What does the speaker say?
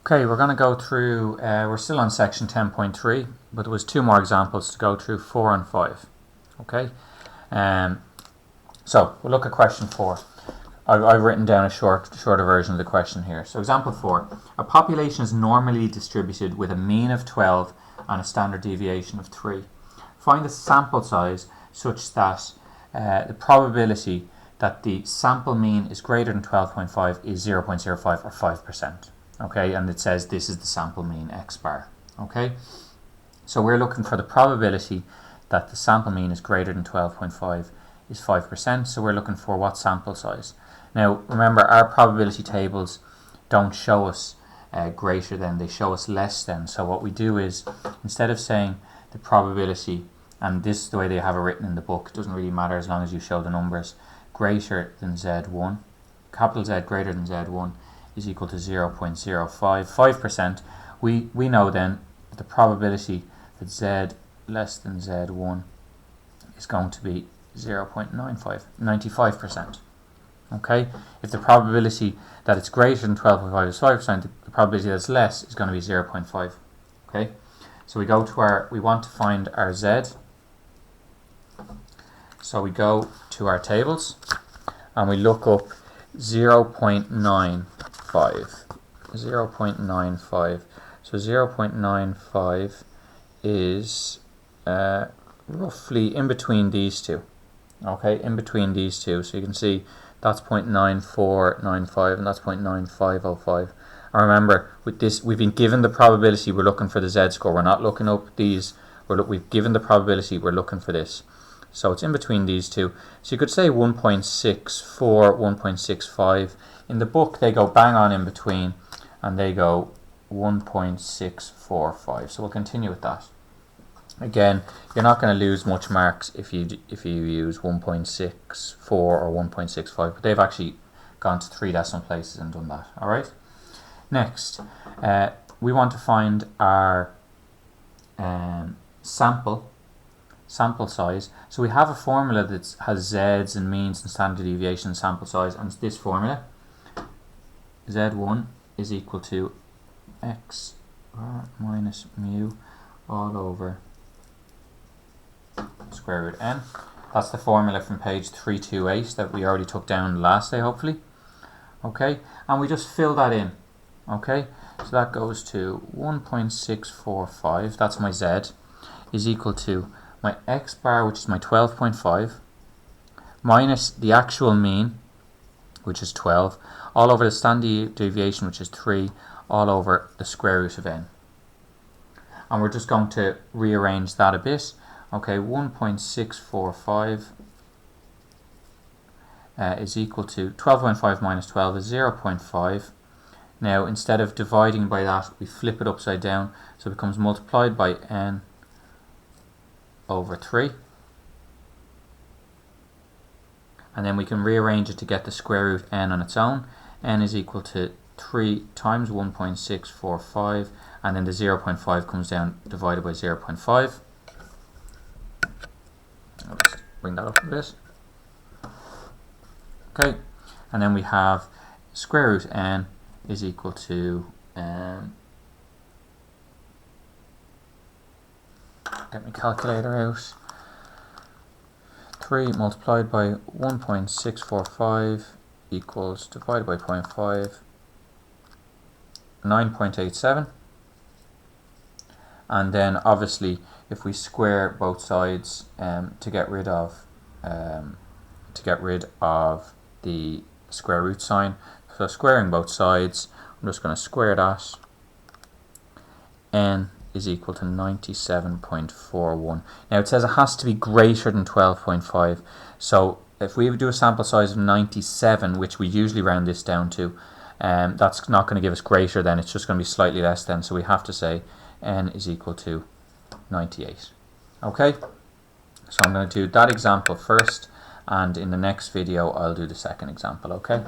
Okay, we're going to go through, we're still on section 10.3, but there was two more examples to go through, 4 and 5. Okay, so we'll look at question 4. I've written down a shorter version of the question here. So example 4, a population is normally distributed with a mean of 12 and a standard deviation of 3. Find the sample size such that the probability that the sample mean is greater than 12.5 is 0.05 or 5%. Okay, and it says this is the sample mean x bar. Okay, so we're looking for the probability that the sample mean is greater than 12.5 is 5%. So we're looking for what sample size. Now remember, our probability tables don't show us greater than, they show us less than. So what we do is, instead of saying the probability, and this is the way they have it written in the book, it doesn't really matter as long as you show the numbers, greater than Z1, capital Z greater than Z1 is equal to 0.05, 5%. We know then that the probability that Z less than Z1 is going to be 0.95, 95%. Okay, if the probability that it's greater than 12.5 is 5%, the probability that's less is going to be 0.5. Okay, so we go to we want to find our Z. So we go to our tables and we look up 0.95. 0.95. So 0.95 is roughly in between these two. Okay, in between these two. So you can see that's 0.9495 and that's 0.9505. And remember, with this, we've been given the probability, we're looking for the Z-score. We're not looking up these. We've given the probability, we're looking for this. So it's in between these two. So you could say 1.64, 1.65. In the book, they go bang on in between, and they go 1.645. So we'll continue with that. Again, you're not going to lose much marks if you use 1.64 or 1.65, but they've actually gone to 3 decimal places and done that. All right. Next, we want to find our sample size. So we have a formula that has z's and means and standard deviation and sample size, and this formula, Z1 is equal to x bar minus mu all over square root n. That's the formula from page 328 that we already took down last day, hopefully. Okay, and we just fill that in. Okay, so that goes to 1.645, that's my z, is equal to my x bar, which is my 12.5, minus the actual mean, which is 12, all over the standard deviation, which is 3, all over the square root of n. And we're just going to rearrange that a bit. Okay, 1.645 is equal to 12.5 minus 12 is 0.5. Now, instead of dividing by that, we flip it upside down, so it becomes multiplied by n over 3. And then we can rearrange it to get the square root n on its own. N is equal to 3 times 1.645, and then the 0.5 comes down divided by 0.5. I'll just bring that up a bit. Okay, and then we have square root n is equal to get my calculator out. 3 multiplied by 1.645 equals, divided by 0.5, 9.87. And then obviously if we square both sides to get rid of the square root sign, so squaring both sides, I'm just going to square that. N is equal to 97.41. Now it says it has to be greater than 12.5. So if we do a sample size of 97, which we usually round this down to, that's not going to give us greater than, it's just going to be slightly less than. So we have to say n is equal to 98. Okay, so I'm going to do that example first, and in the next video I'll do the second example. Okay.